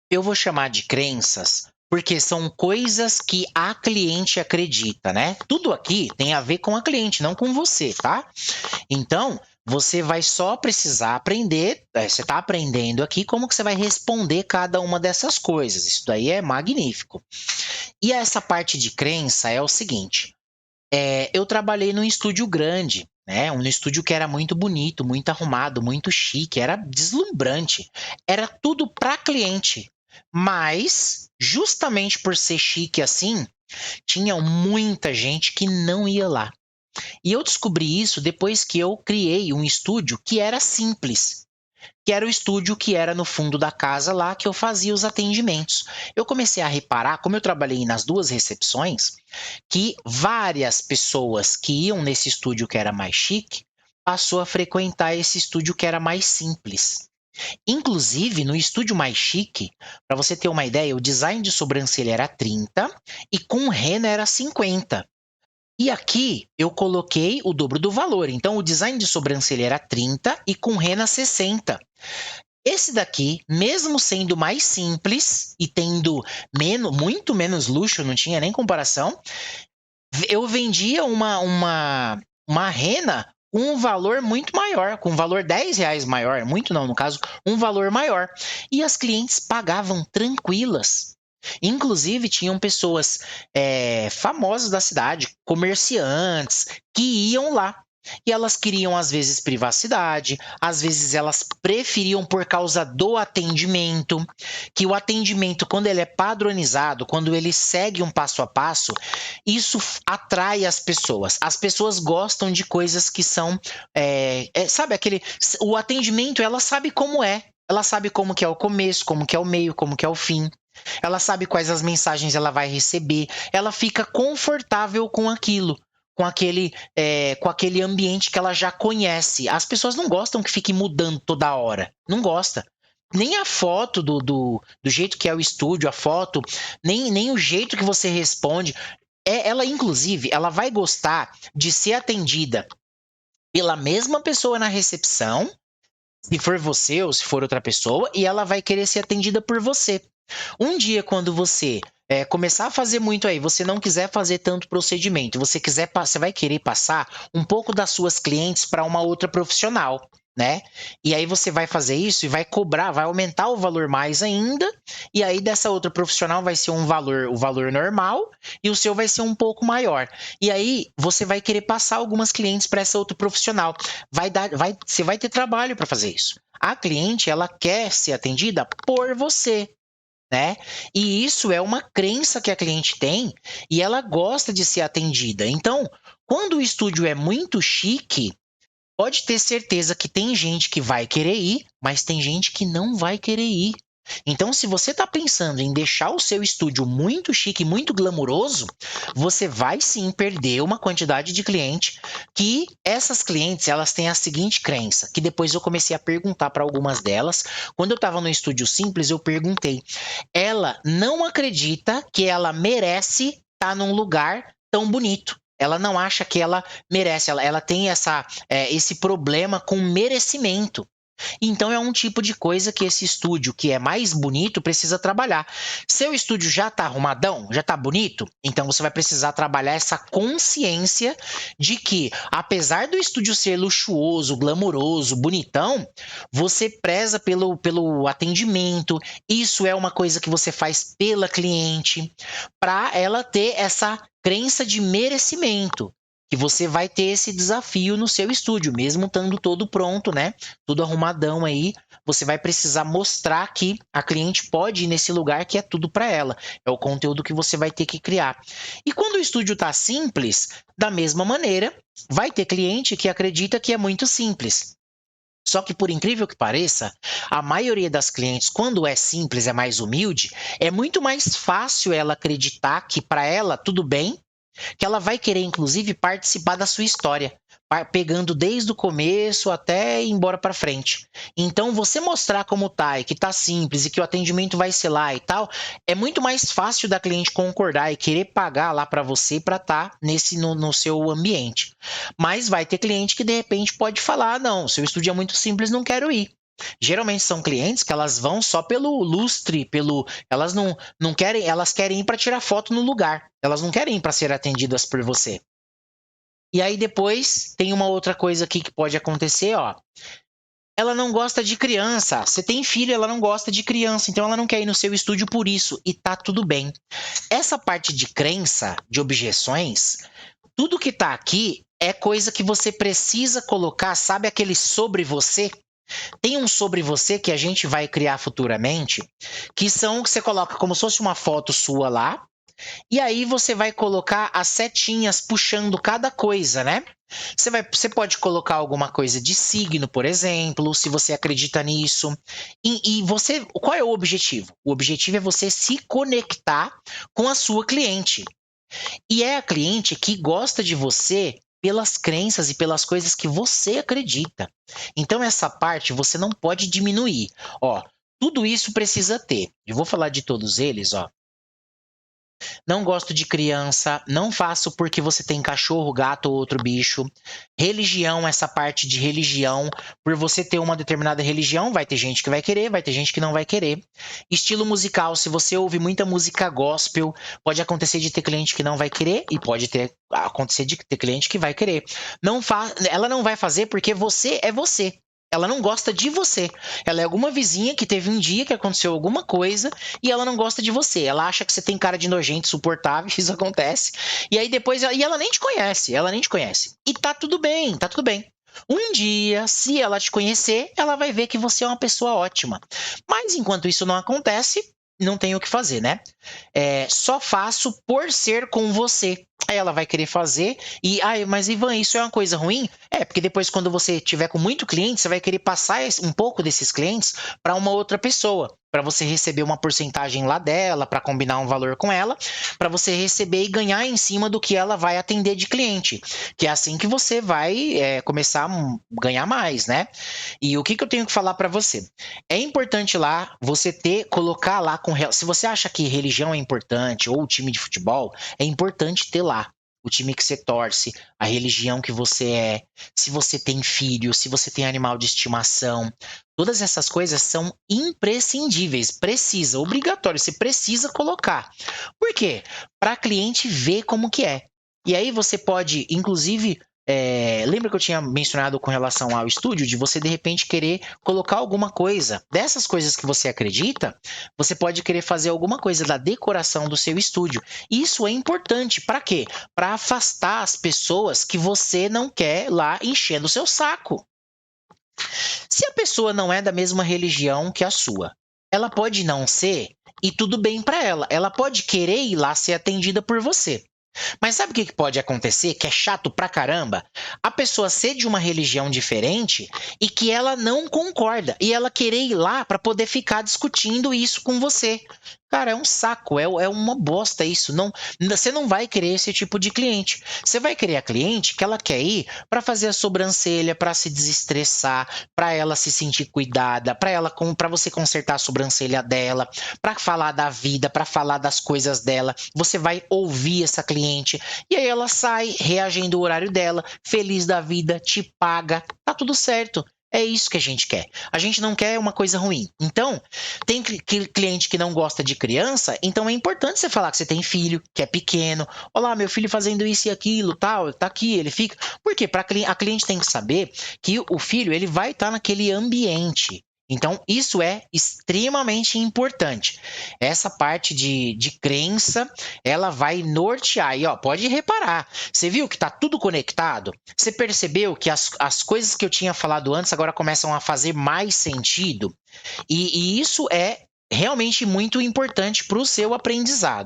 Eu vou chamar de crenças, porque são coisas que a cliente acredita, né? Tudo aqui tem a ver com a cliente, não com você, tá? Então, você vai só precisar aprender, você está aprendendo aqui como que você vai responder cada uma dessas coisas. Isso daí é magnífico. E essa parte de crença é o seguinte: eu trabalhei num estúdio grande, né? Um estúdio que era muito bonito, muito arrumado, muito chique, era deslumbrante. Era tudo para cliente. Mas, justamente por ser chique assim, tinha muita gente que não ia lá. E eu descobri isso depois que eu criei um estúdio que era simples, que era o estúdio que era no fundo da casa lá que eu fazia os atendimentos. Eu comecei a reparar, como eu trabalhei nas duas recepções, que várias pessoas que iam nesse estúdio que era mais chique passou a frequentar esse estúdio que era mais simples. Inclusive, no estúdio mais chique, para você ter uma ideia, o design de sobrancelha era 30 e com rena era 50. E aqui eu coloquei o dobro do valor. Então, o design de sobrancelha era 30 e com rena 60. Esse daqui, mesmo sendo mais simples e tendo muito menos luxo, não tinha nem comparação, eu vendia uma rena com um valor muito maior, com um valor R$ 10 maior, muito não, no caso, um valor maior. E as clientes pagavam tranquilas. Inclusive, tinham pessoas famosas da cidade, comerciantes, que iam lá. E elas queriam, às vezes, privacidade, às vezes elas preferiam por causa do atendimento, que o atendimento, quando ele é padronizado, quando ele segue um passo a passo, isso atrai as pessoas. As pessoas gostam de coisas que são, sabe, o atendimento, ela sabe como é. Ela sabe como que é o começo, como que é o meio, como que é o fim. Ela sabe quais as mensagens ela vai receber. Ela fica confortável com aquilo. Com aquele ambiente que ela já conhece. As pessoas não gostam que fique mudando toda hora. Não gosta. Nem a foto do jeito que é o estúdio, a foto, nem o jeito que você responde. Ela, inclusive, ela vai gostar de ser atendida pela mesma pessoa na recepção, se for você ou se for outra pessoa, e ela vai querer ser atendida por você. Um dia, quando você começar a fazer muito aí, você não quiser fazer tanto procedimento, você vai querer passar um pouco das suas clientes para uma outra profissional, né? E aí você vai fazer isso e vai cobrar, vai aumentar o valor mais ainda, e aí dessa outra profissional vai ser o valor normal, e o seu vai ser um pouco maior. E aí você vai querer passar algumas clientes para essa outra profissional. Você vai ter trabalho para fazer isso. A cliente, ela quer ser atendida por você, né? E isso é uma crença que a cliente tem e ela gosta de ser atendida. Então, quando o estúdio é muito chique, pode ter certeza que tem gente que vai querer ir, mas tem gente que não vai querer ir. Então, se você está pensando em deixar o seu estúdio muito chique, muito glamuroso, você vai sim perder uma quantidade de cliente que essas clientes, elas têm a seguinte crença, que depois eu comecei a perguntar para algumas delas. Quando eu estava no estúdio simples, eu perguntei. Ela não acredita que ela merece estar num lugar tão bonito. Ela não acha que ela merece, ela tem esse problema com merecimento. Então é um tipo de coisa que esse estúdio que é mais bonito precisa trabalhar. Seu estúdio já está arrumadão, já está bonito, então você vai precisar trabalhar essa consciência de que, apesar do estúdio ser luxuoso, glamuroso, bonitão, você preza pelo atendimento. Isso é uma coisa que você faz pela cliente, para ela ter essa crença de merecimento, que você vai ter esse desafio no seu estúdio, mesmo estando todo pronto, né? Tudo arrumadão aí, você vai precisar mostrar que a cliente pode ir nesse lugar que é tudo para ela. É o conteúdo que você vai ter que criar. E quando o estúdio está simples, da mesma maneira, vai ter cliente que acredita que é muito simples. Só que, por incrível que pareça, a maioria das clientes, quando é simples, é mais humilde, é muito mais fácil ela acreditar que para ela tudo bem, que ela vai querer, inclusive, participar da sua história, pegando desde o começo até ir embora para frente. Então, você mostrar como tá e que tá simples e que o atendimento vai ser lá e tal, é muito mais fácil da cliente concordar e querer pagar lá para você para estar no seu ambiente. Mas vai ter cliente que de repente pode falar: "Não, seu estúdio é muito simples, não quero ir". Geralmente são clientes que elas vão só pelo lustre, elas não querem, elas querem ir para tirar foto no lugar. Elas não querem ir para ser atendidas por você. E aí depois tem uma outra coisa aqui que pode acontecer, ó. Ela não gosta de criança. Você tem filho, ela não gosta de criança, então ela não quer ir no seu estúdio por isso, e tá tudo bem. Essa parte de crença, de objeções, tudo que tá aqui é coisa que você precisa colocar, sabe aquele sobre você? Tem um sobre você que a gente vai criar futuramente, que são que você coloca como se fosse uma foto sua lá, e aí você vai colocar as setinhas puxando cada coisa, né? Você pode colocar alguma coisa de signo, por exemplo, se você acredita nisso. E você, qual é o objetivo? O objetivo é você se conectar com a sua cliente. E é a cliente que gosta de você pelas crenças e pelas coisas que você acredita. Então essa parte você não pode diminuir. Ó, tudo isso precisa ter. Eu vou falar de todos eles, ó. Não gosto de criança, não faço porque você tem cachorro, gato ou outro bicho. Religião, essa parte de religião, por você ter uma determinada religião, vai ter gente que vai querer, vai ter gente que não vai querer. Estilo musical, se você ouve muita música gospel, pode acontecer de ter cliente que não vai querer e pode acontecer de ter cliente que vai querer. Ela não vai fazer porque você é você. Ela não gosta de você. Ela é alguma vizinha que teve um dia que aconteceu alguma coisa e ela não gosta de você. Ela acha que você tem cara de nojento, insuportável, isso acontece. E aí depois, e ela nem te conhece, ela nem te conhece. E tá tudo bem, tá tudo bem. Um dia, se ela te conhecer, ela vai ver que você é uma pessoa ótima. Mas enquanto isso não acontece, não tem o que fazer, né? Só faço por ser com você. Aí ela vai querer fazer e, mas Ivan, isso é uma coisa ruim? Porque depois quando você tiver com muito cliente, você vai querer passar um pouco desses clientes para uma outra pessoa, para você receber uma porcentagem lá dela, para combinar um valor com ela, para você receber e ganhar em cima do que ela vai atender de cliente, que é assim que você vai começar a ganhar mais, né? E o que eu tenho que falar para você? É importante lá você colocar lá se você acha que religião é importante ou time de futebol, é importante ter lá o time que você torce, a religião que você é, se você tem filho, se você tem animal de estimação. Todas essas coisas são imprescindíveis, obrigatório, você precisa colocar. Por quê? Para a cliente ver como que é. E aí você pode, inclusive, lembra que eu tinha mencionado com relação ao estúdio, de você de repente querer colocar alguma coisa dessas coisas que você acredita, você pode querer fazer alguma coisa da decoração do seu estúdio. Isso é importante, para quê? Para afastar as pessoas que você não quer lá enchendo o seu saco. Se a pessoa não é da mesma religião que a sua, ela pode não ser e tudo bem para ela. Ela pode querer ir lá ser atendida por você. Mas sabe o que pode acontecer, que é chato pra caramba? A pessoa ser de uma religião diferente e que ela não concorda. E ela querer ir lá para poder ficar discutindo isso com você. Cara, é um saco, é uma bosta isso. Você não vai querer esse tipo de cliente. Você vai querer a cliente que ela quer ir para fazer a sobrancelha, para se desestressar, para ela se sentir cuidada, para você consertar a sobrancelha dela, para falar da vida, para falar das coisas dela. Você vai ouvir essa cliente e aí ela sai reagindo o horário dela, feliz da vida, te paga, tá tudo certo. É isso que a gente quer. A gente não quer uma coisa ruim. Então, tem cliente que não gosta de criança, então é importante você falar que você tem filho, que é pequeno. Olá, meu filho fazendo isso e aquilo, tal, tá aqui, ele fica. Por quê? A cliente tem que saber que o filho ele vai estar naquele ambiente. Então, isso é extremamente importante. Essa parte de crença, ela vai nortear. E, ó, pode reparar. Você viu que está tudo conectado? Você percebeu que as coisas que eu tinha falado antes agora começam a fazer mais sentido? E isso é realmente muito importante para o seu aprendizado.